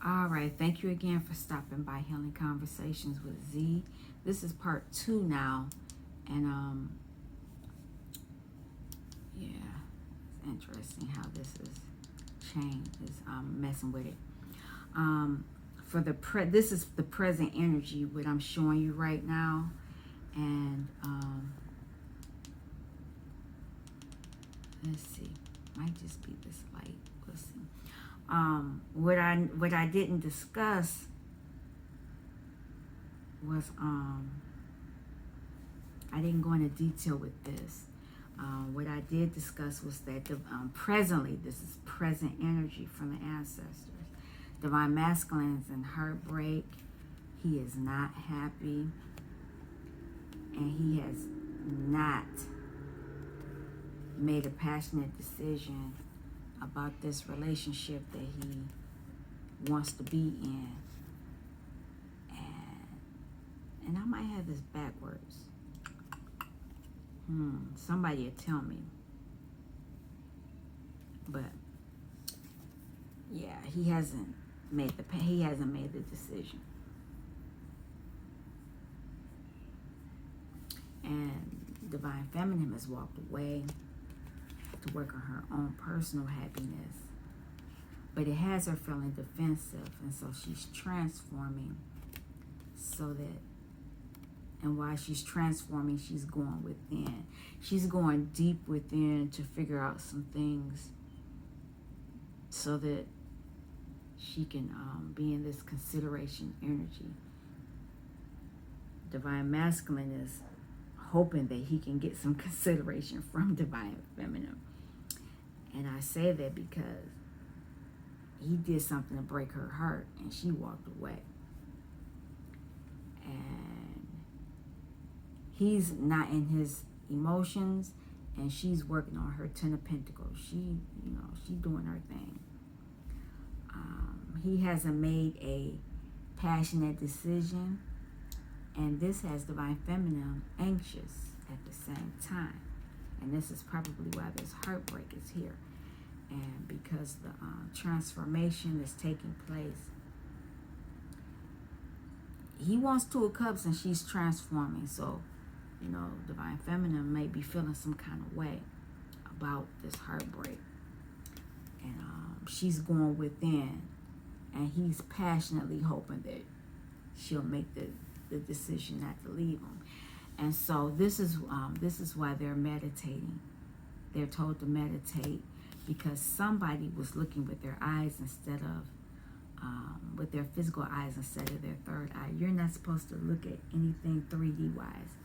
All right, thank you again for stopping by Healing Conversations with Z. This is part 2 now, and yeah, it's interesting how this is changed. Is messing with it. For the this is the present energy what I'm showing you right now, and let's see, might just be this light. We'll see. What I didn't discuss was I didn't go into detail with this. What I did discuss was that presently, this is present energy from the ancestors. Divine Masculine is in heartbreak. He is not happy, and he has not made a passionate decision about this relationship that he wants to be in. And I might have this backwards. Somebody will tell me. But yeah, he hasn't made the decision. And Divine Feminine has walked away to work on her own personal happiness. But it has her feeling defensive, and so she's transforming so that, and while she's transforming, she's going within. She's going deep within to figure out some things so that she can be in this consideration energy. Divine Masculine is hoping that he can get some consideration from Divine Feminine. And I say that because he did something to break her heart and she walked away. And he's not in his emotions, and she's working on her Ten of Pentacles. She doing her thing. He hasn't made a passionate decision, and this has Divine Feminine anxious at the same time. And this is probably why this heartbreak is here. And because the transformation is taking place, he wants Two of Cups and she's transforming. So, Divine Feminine may be feeling some kind of way about this heartbreak. And she's going within, and he's passionately hoping that she'll make the decision not to leave him. And so this is why they're meditating. They're told to meditate because somebody was looking with their eyes instead of with their physical eyes instead of their third eye. You're not supposed to look at anything 3D wise.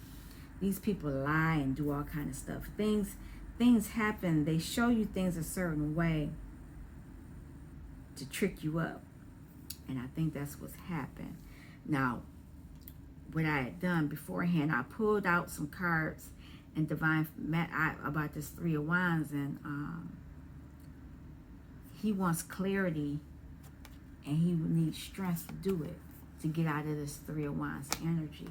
These people lie and do all kind of stuff. Things happen. They show you things a certain way to trick you up. And I think that's what's happened. Now, what I had done beforehand, I pulled out some cards and about this Three of Wands, and he wants clarity, and he needs strength to do it, to get out of this Three of Wands energy,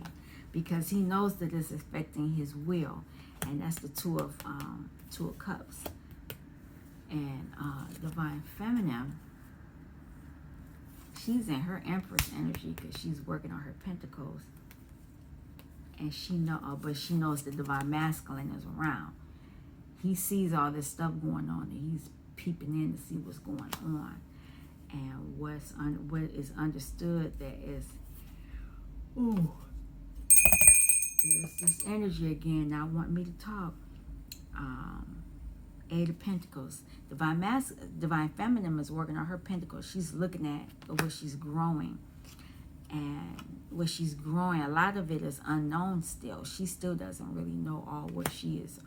because he knows that it's affecting his will, and that's the Two of Cups. And Divine Feminine, she's in her Empress energy because she's working on her Pentacles, and she knows the Divine Masculine is around. He sees all this stuff going on, and he's peeping in to see what's going on. And what is understood that is, there's this energy again. Now want me to talk. Eight of Pentacles. Divine Feminine is working on her Pentacles. She's looking at what she's growing. And what she's growing, a lot of it is unknown still. She still doesn't really know all what she is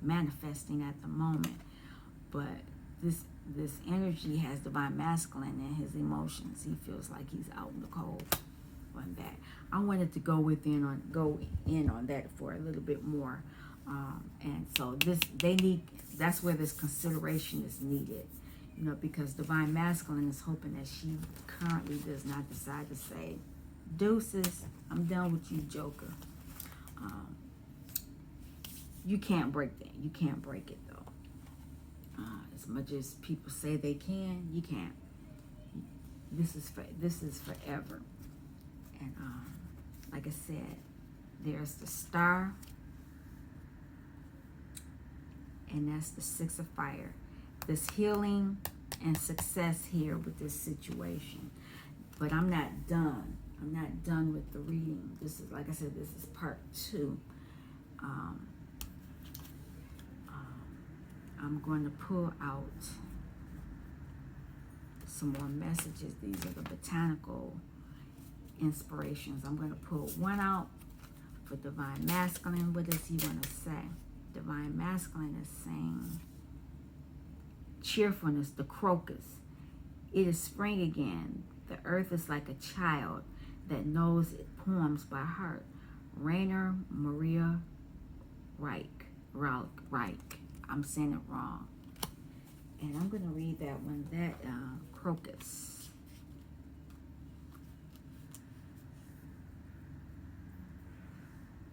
manifesting at the moment. But this energy has Divine Masculine and his emotions. He feels like he's out in the cold on that. I wanted to go in on that for a little bit more. And so that's where this consideration is needed. Because Divine Masculine is hoping that she currently does not decide to say, deuces, I'm done with you, Joker. You can't break that. You can't break it, though. As much as people say they can, you can't. This is forever. And like I said, there's the Star, and that's the Six of Fire. There's healing and success here with this situation. But I'm not done. I'm not done with the reading. This is, like I said, this is part 2. I'm going to pull out some more messages. These are the botanical inspirations. I'm going to pull one out for Divine Masculine. What does he want to say? Divine Masculine is saying cheerfulness, the crocus. It is spring again. The earth is like a child that knows it poems by heart. Rainer Maria Reich. I'm saying it wrong. And I'm going to read that one. That crocus.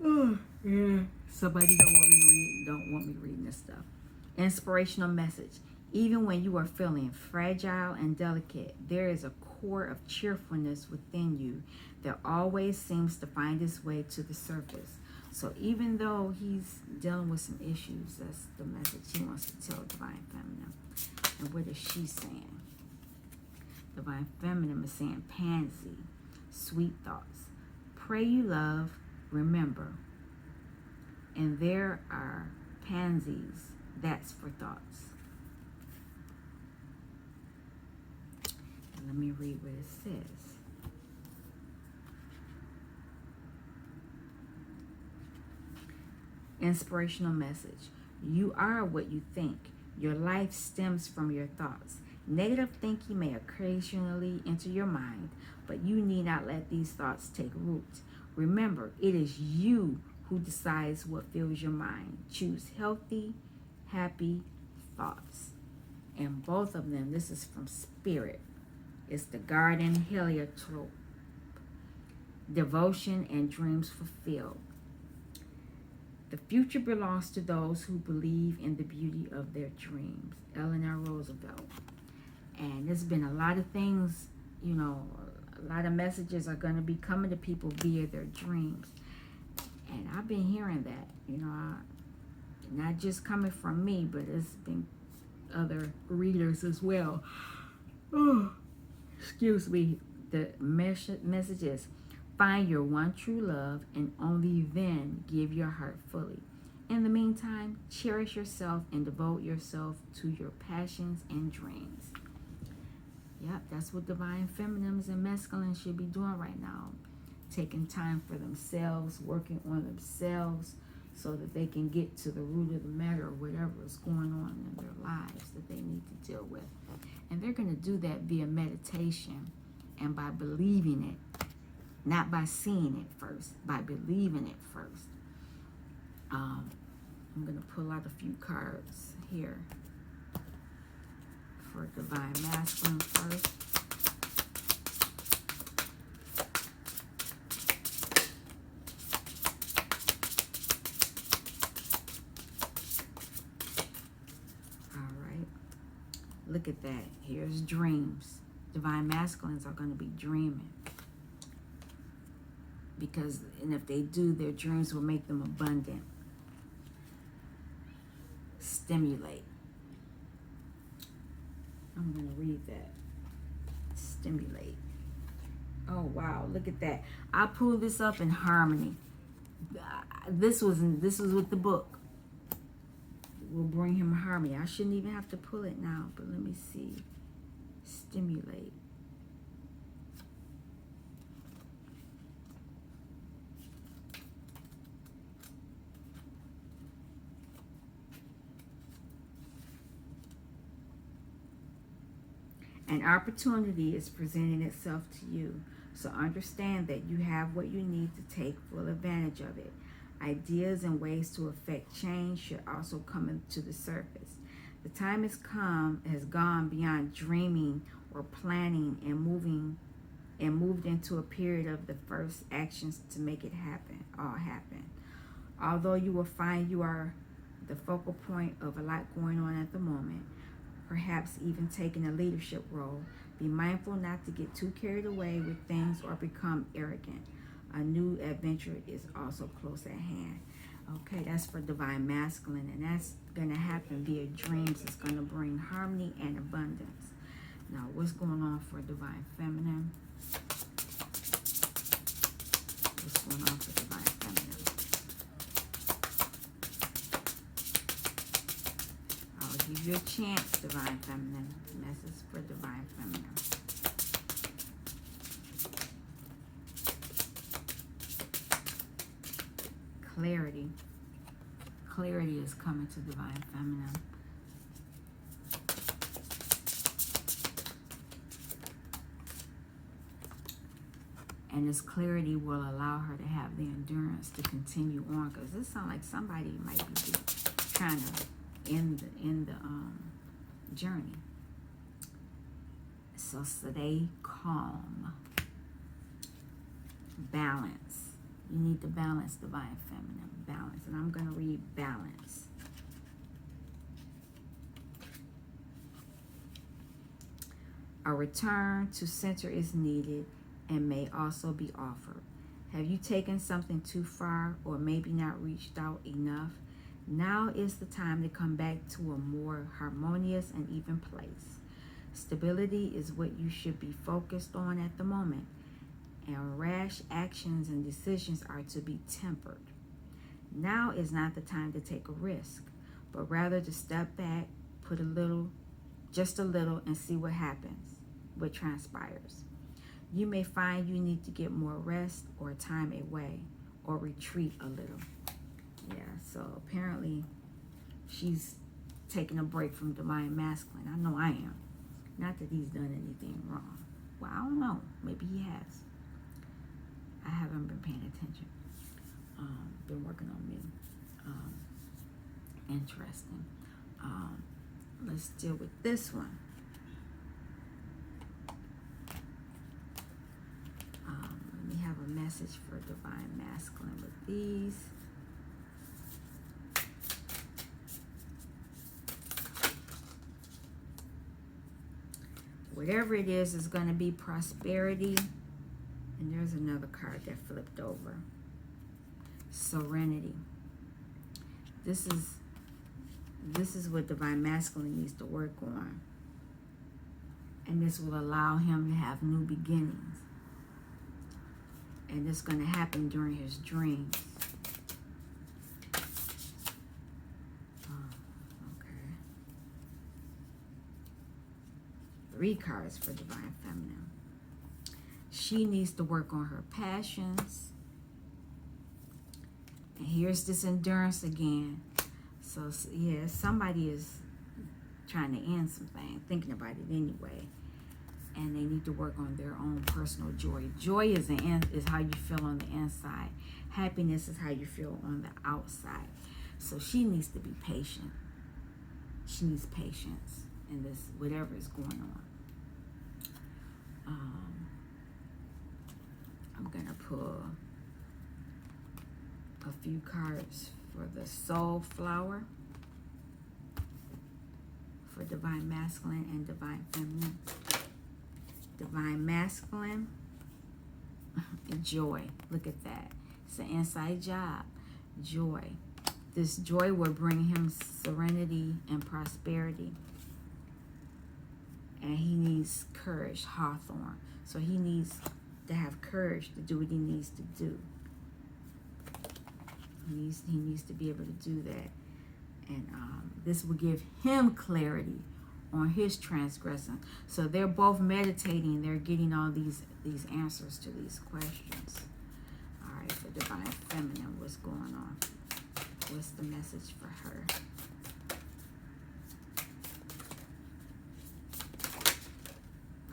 Oh, yeah. Somebody don't want me reading this stuff. Inspirational message. Even when you are feeling fragile and delicate, there is a core of cheerfulness within you that always seems to find its way to the surface. So even though he's dealing with some issues, that's the message he wants to tell Divine Feminine. And what is she saying? Divine Feminine is saying pansy, sweet thoughts. Pray you love, remember. And there are pansies, that's for thoughts. And let me read what it says. Inspirational message. You are what you think. Your life stems from your thoughts. Negative thinking may occasionally enter your mind, but you need not let these thoughts take root. Remember, it is you who decides what fills your mind. Choose healthy, happy thoughts. And both of them, this is from Spirit. It's the Garden Heliotrope. Devotion and dreams fulfilled. The future belongs to those who believe in the beauty of their dreams. Eleanor Roosevelt. And there's been a lot of things, you know, a lot of messages are going to be coming to people via their dreams. And I've been hearing that, you know, not just coming from me, but it's been other readers as well. Oh, excuse me. The message is, find your one true love and only then give your heart fully. In the meantime, cherish yourself and devote yourself to your passions and dreams. Yep, that's what Divine Feminines and Masculines should be doing right now. Taking time for themselves, working on themselves so that they can get to the root of the matter of whatever is going on in their lives that they need to deal with. And they're going to do that via meditation and by believing it. Not by seeing it first, by believing it first. I'm going to pull out a few cards here for Divine Masculine first. All right. Look at that. Here's dreams. Divine Masculines are going to be dreaming. Because, and if they do, their dreams will make them abundant. Stimulate. I'm going to read that. Stimulate. Oh, wow. Look at that. I pulled this up in harmony. This was with the book. Will bring him harmony. I shouldn't even have to pull it now, but let me see. Stimulate. An opportunity is presenting itself to you, so understand that you have what you need to take full advantage of it. Ideas and ways to affect change should also come into the surface. The time has gone beyond dreaming or planning and moved into a period of the first actions to make it all happen. Although you will find you are the focal point of a lot going on at the moment, perhaps even taking a leadership role. Be mindful not to get too carried away with things or become arrogant. A new adventure is also close at hand. Okay, that's for divine masculine, and that's going to happen via dreams. It's going to bring harmony and abundance. Now, what's going on for divine feminine? What's going on for divine feminine? I'll give you a chance, divine feminine. Message for divine feminine. Clarity. Clarity is coming to divine feminine. And this clarity will allow her to have the endurance to continue on, because this sounds like somebody might be trying to end the journey. So stay calm. Balance. You need to balance, divine feminine. Balance. And I'm going to read balance. A return to center is needed and may also be offered. Have you taken something too far or maybe not reached out enough? Now is the time to come back to a more harmonious and even place. Stability is what you should be focused on at the moment, and rash actions and decisions are to be tempered. Now is not the time to take a risk, but rather to step back, put just a little, and see what happens, what transpires. You may find you need to get more rest or time away or retreat a little. Yeah, so apparently she's taking a break from divine masculine. I know I am. Not that he's done anything wrong. Well, I don't know. Maybe he has. I haven't been paying attention. Been working on me. Interesting. Let's deal with this one. Let me have a message for divine masculine with these. Whatever it is going to be prosperity. And there's another card that flipped over. Serenity. This is what divine masculine needs to work on. And this will allow him to have new beginnings. And it's going to happen during his dreams. Okay. 3 cards for divine feminine. She needs to work on her passions. And here's this endurance again. So, yeah, somebody is trying to end something, thinking about it anyway. And they need to work on their own personal joy. Joy is how you feel on the inside. Happiness is how you feel on the outside. So she needs to be patient. She needs patience in this, whatever is going on. I'm going to pull a few cards for the soul flower, for divine masculine and divine feminine. Divine masculine, joy. Look at that. It's an inside job. Joy. This joy will bring him serenity and prosperity. And he needs courage, Hawthorne. So he needs to have courage to do what he needs to do. He needs to be able to do that. And this will give him clarity on his transgression. So they're both meditating. They're getting all these answers to these questions. All right, for divine feminine, what's going on? What's the message for her?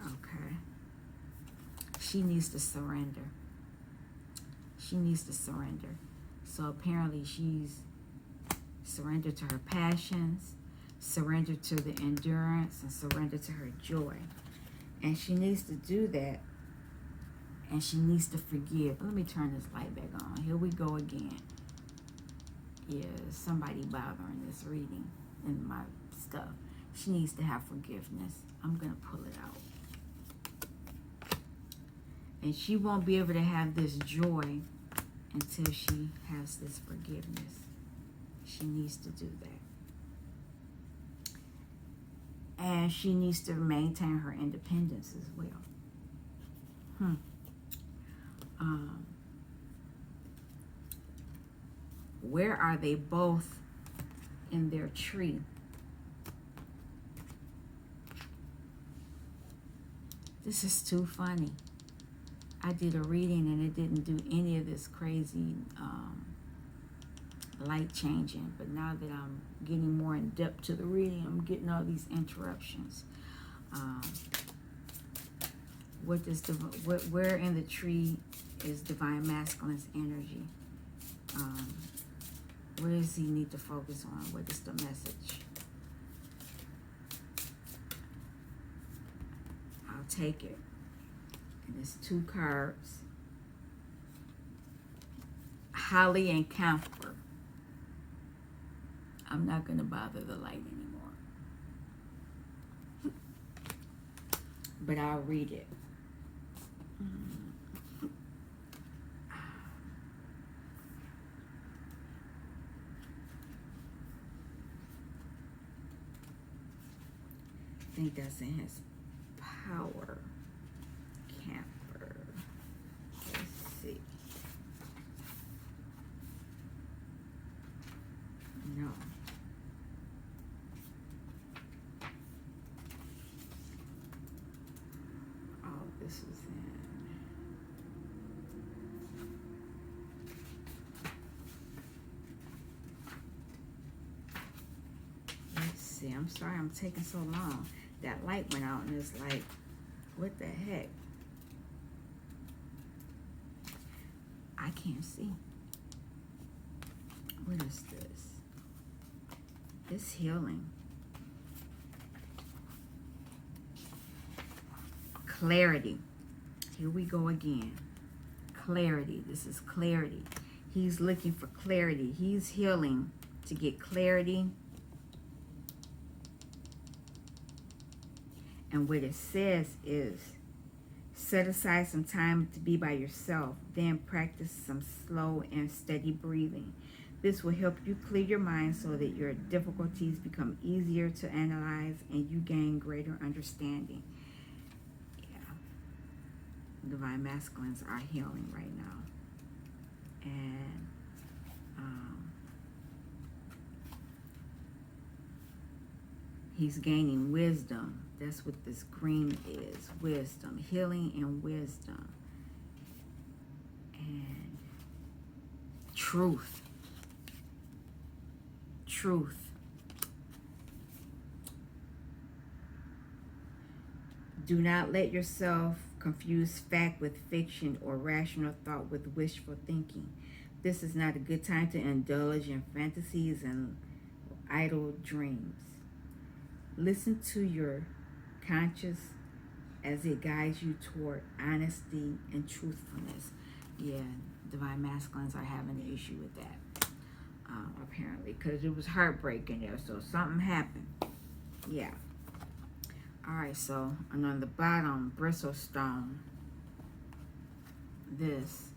Okay. She needs to surrender. She needs to surrender. So apparently she's surrendered to her passions, surrender to the endurance, and surrender to her joy. And she needs to do that, and she needs to forgive. Let me turn this light back on. Here we go again. Yeah, somebody bothering this reading in my stuff. She needs to have forgiveness. I'm going to pull it out. And she won't be able to have this joy until she has this forgiveness. She needs to do that. And she needs to maintain her independence as well. Where are they both in their tree? This is too funny. I did a reading and it didn't do any of this crazy light changing, but now that I'm getting more in depth to the reading, I'm getting all these interruptions. Where in the tree is divine masculine's energy? What does he need to focus on? What is the message? I'll take it. And it's 2 cards. Holly and Camphor. I'm not going to bother the light anymore. But I'll read it. I think that's in his power. Camphor. Let's see. No. Oh, this is in. Let's see. I'm sorry I'm taking so long. That light went out and it's like, what the heck? I can't see. What is this? It's healing. Clarity. Here we go again. Clarity. This is clarity. He's looking for clarity. He's healing to get clarity. And what it says is, set aside some time to be by yourself, then practice some slow and steady breathing. This will help you clear your mind so that your difficulties become easier to analyze and you gain greater understanding. Yeah. Divine masculines are healing right now. And he's gaining wisdom. That's what this green is. Wisdom. Healing and wisdom. And truth. Truth. Do not let yourself confuse fact with fiction or rational thought with wishful thinking. This is not a good time to indulge in fantasies and idle dreams. Listen to your conscience as it guides you toward honesty and truthfulness. Yeah, divine masculines are having an issue with that, apparently, because it was heartbreaking there, so something happened. Yeah. All right, so, and on the bottom, bristlecone, this,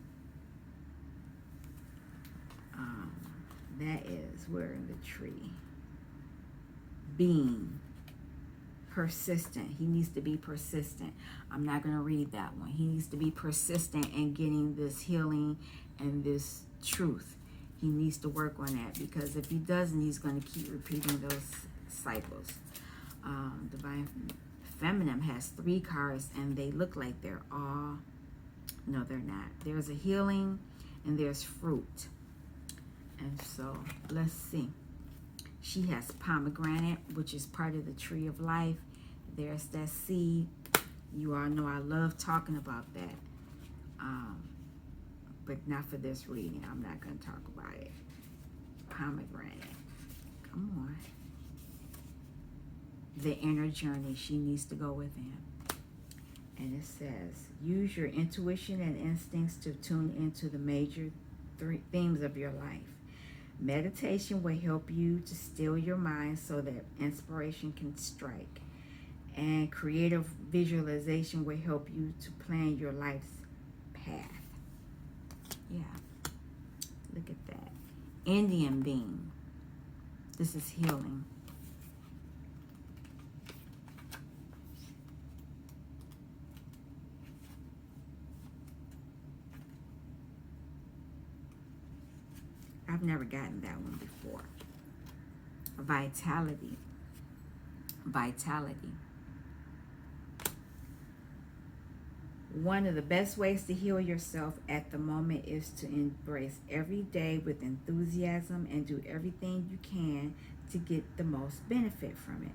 that is, we're in the tree. Being persistent. He needs to be persistent. I'm not going to read that one. He needs to be persistent in getting this healing and this truth. He needs to work on that, because if he doesn't, he's going to keep repeating those cycles. Divine Feminine has 3 cards and they look like they're all, no, they're not. There's a healing and there's fruit. And so let's see. She has pomegranate, which is part of the tree of life. There's that seed. You all know I love talking about that. But not for this reading. I'm not going to talk about it. Pomegranate. Come on. The inner journey. She needs to go within. And it says, use your intuition and instincts to tune into the major 3 themes of your life. Meditation will help you to still your mind so that inspiration can strike. And creative visualization will help you to plan your life's path. Yeah, look at that. Indian bean. This is healing. I've never gotten that one before. Vitality. Vitality. One of the best ways to heal yourself at the moment is to embrace every day with enthusiasm and do everything you can to get the most benefit from it.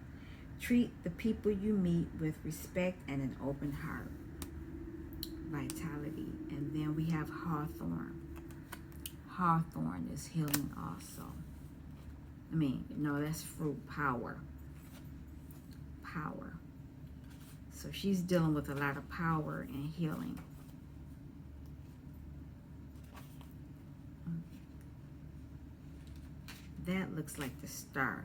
Treat the people you meet with respect and an open heart. Vitality. And then we have hawthorn. Hawthorn is healing also. I mean, no, that's fruit. Power. Power. So she's dealing with a lot of power and healing. That looks like the star.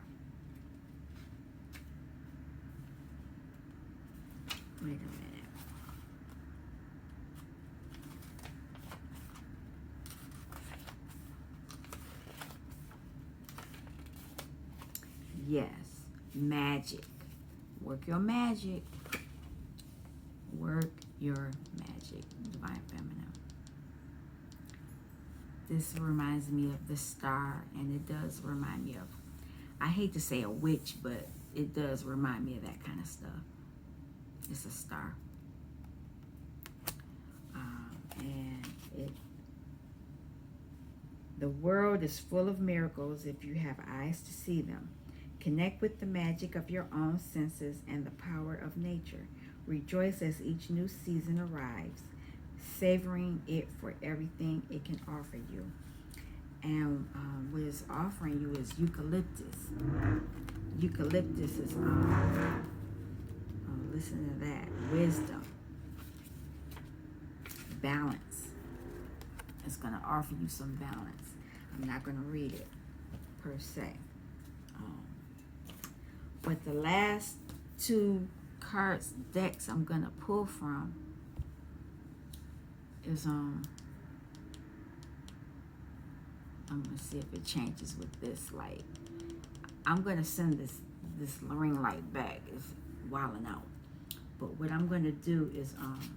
Wait a minute. Yes, magic. Work your magic. Work your magic, Divine Feminine. This reminds me of the star, and it does remind me of, I hate to say a witch, but it does remind me of that kind of stuff. It's a star. The world is full of miracles if you have eyes to see them. Connect with the magic of your own senses and the power of nature. Rejoice as each new season arrives, savoring it for everything it can offer you. And what it's offering you is eucalyptus. Eucalyptus is, listen to that, wisdom, balance. It's going to offer you some balance. I'm not going to read it per se. But the last two cards decks I'm going to pull from is I'm going to see if it changes with this light. I'm going to send this ring light back. It's wilding out. But what I'm going to do is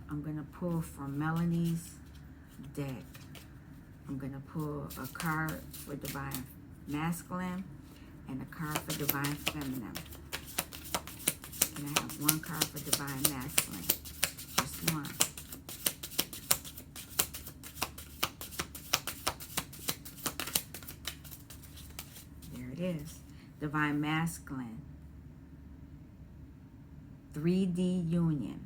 I'm going to pull from Melanie's deck. I'm going to pull a card for Divine Masculine and a card for Divine Feminine. And I have one card for Divine Masculine. Just one. There it is. Divine Masculine. 3D union.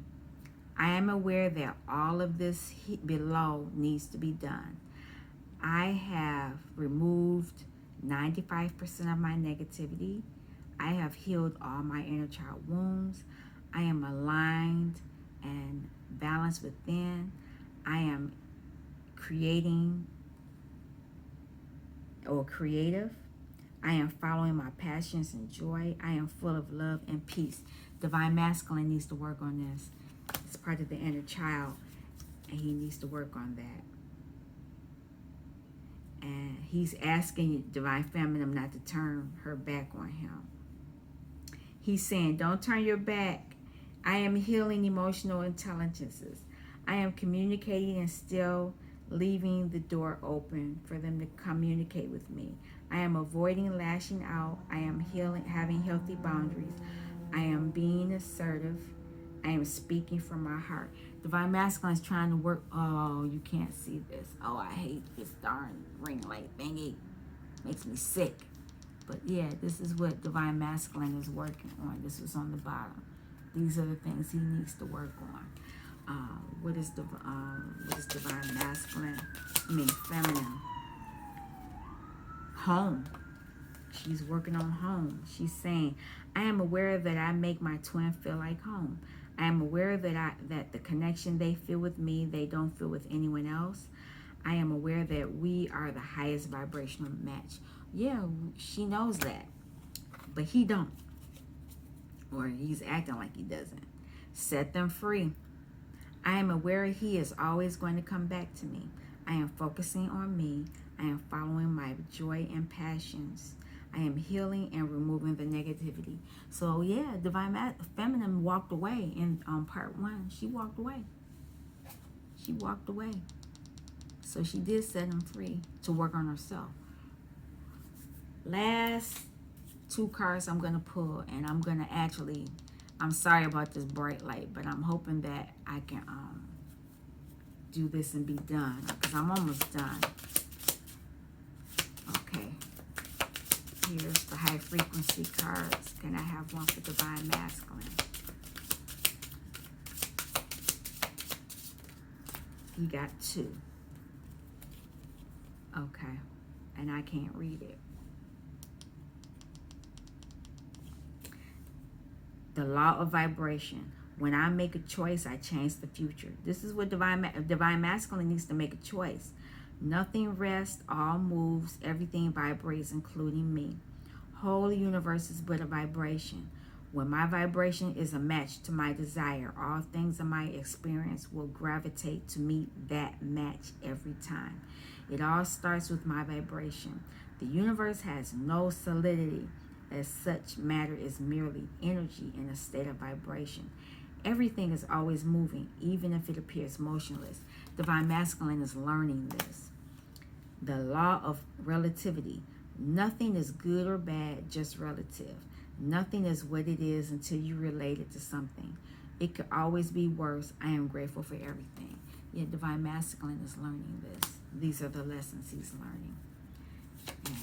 I am aware that all of this below needs to be done. I have removed 95% of my negativity. I have healed all my inner child wounds. I am aligned and balanced within. I am creative. I am following my passions and joy. I am full of love and peace. Divine Masculine needs to work on this. It's part of the inner child, and he needs to work on that. And he's asking Divine Feminine not to turn her back on him. He's saying, don't turn your back. I am healing emotional intelligences. I am communicating and still leaving the door open for them to communicate with me. I am avoiding lashing out. I am having healthy boundaries. I am being assertive. I am speaking from my heart. Divine Masculine is trying to work. Oh, you can't see this. Oh, I hate this darn ring light thingy. Makes me sick. But yeah, this is what Divine Masculine is working on. This was on the bottom. These are the things he needs to work on. What is Divine Masculine? Feminine. Home. She's working on home. She's saying, I am aware that I make my twin feel like home. I am aware that the connection they feel with me, they don't feel with anyone else. I am aware that we are the highest vibrational match. Yeah, she knows that, but he don't, or he's acting like he doesn't. Set them free. I am aware he is always going to come back to me. I am focusing on me. I am following my joy and passions. I am healing and removing the negativity. So yeah, Divine Feminine walked away in part 1. She walked away. She walked away. So she did set him free to work on herself. Last 2 cards I'm going to pull, and I'm going to actually, I'm sorry about this bright light, but I'm hoping that I can do this and be done, because I'm almost done. Okay. Here's the high frequency cards. Can I have one for Divine Masculine? You got 2. Okay. And I can't read it. The law of vibration. When I make a choice, I change the future. This is what Divine Masculine needs to make a choice. Nothing rests, all moves, everything vibrates, including me. Whole universe is but a vibration. When my vibration is a match to my desire, all things in my experience will gravitate to meet that match every time. It all starts with my vibration. The universe has no solidity. As such, matter is merely energy in a state of vibration. Everything is always moving, even if it appears motionless. Divine Masculine is learning this. The law of relativity. Nothing is good or bad, just relative. Nothing is what it is until you relate it to something. It could always be worse. I am grateful for everything. Yet Divine Masculine is learning this. These are the lessons he's learning. And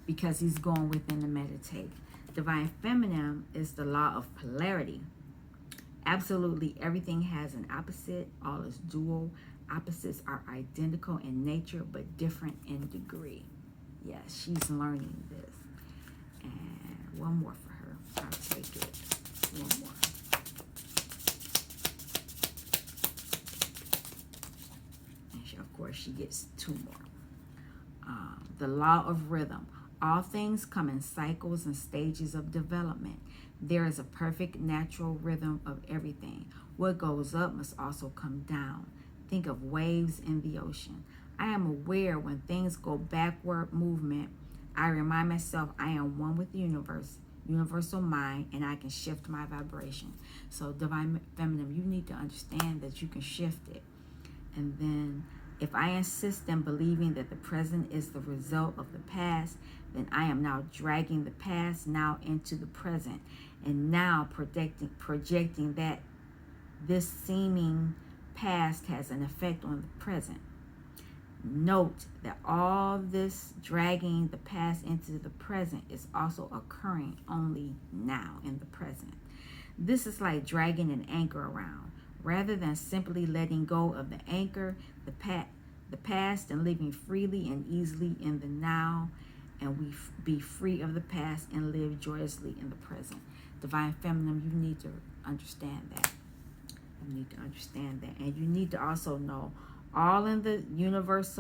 because he's going within to meditate. Divine Feminine is the law of polarity. Absolutely everything has an opposite. All is dual. Opposites are identical in nature but different in degree. Yes, she's learning this. And one more for her. I'll take it. One more. And of course, she gets 2 more. The law of rhythm. All things come in cycles and stages of development. There is a perfect natural rhythm of everything. What goes up must also come down. Think of waves in the ocean. I am aware when things go backward movement, I remind myself I am one with the universe, universal mind, and I can shift my vibration. So Divine Feminine, you need to understand that you can shift it. And then if I insist in believing that the present is the result of the past, then I am now dragging the past now into the present, and now projecting that this seeming past has an effect on the present. Note that all this dragging the past into the present is also occurring only now in the present. This is like dragging an anchor around. Rather than simply letting go of the anchor, the past, and living freely and easily in the now, and we be free of the past and live joyously in the present. Divine Feminine, you need to understand that. You need to understand that. And you need to also know all in the universe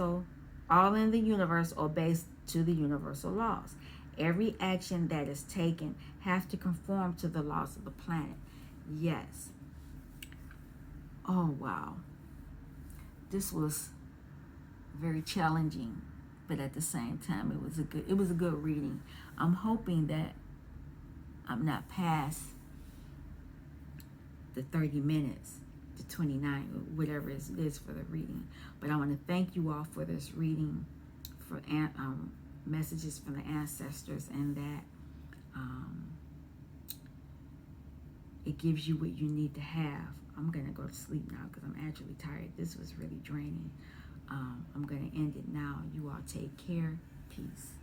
obeys to the universal laws. Every action that is taken has to conform to the laws of the planet. Yes. Oh wow. This was very challenging, but at the same time it was a good reading. I'm hoping that I'm not past the 30 minutes to 29 or whatever it is for the reading. But I want to thank you all for this reading, for messages from the ancestors, and that it gives you what you need to have. I'm going to go to sleep now because I'm actually tired. This was really draining. I'm going to end it now. You all take care. Peace.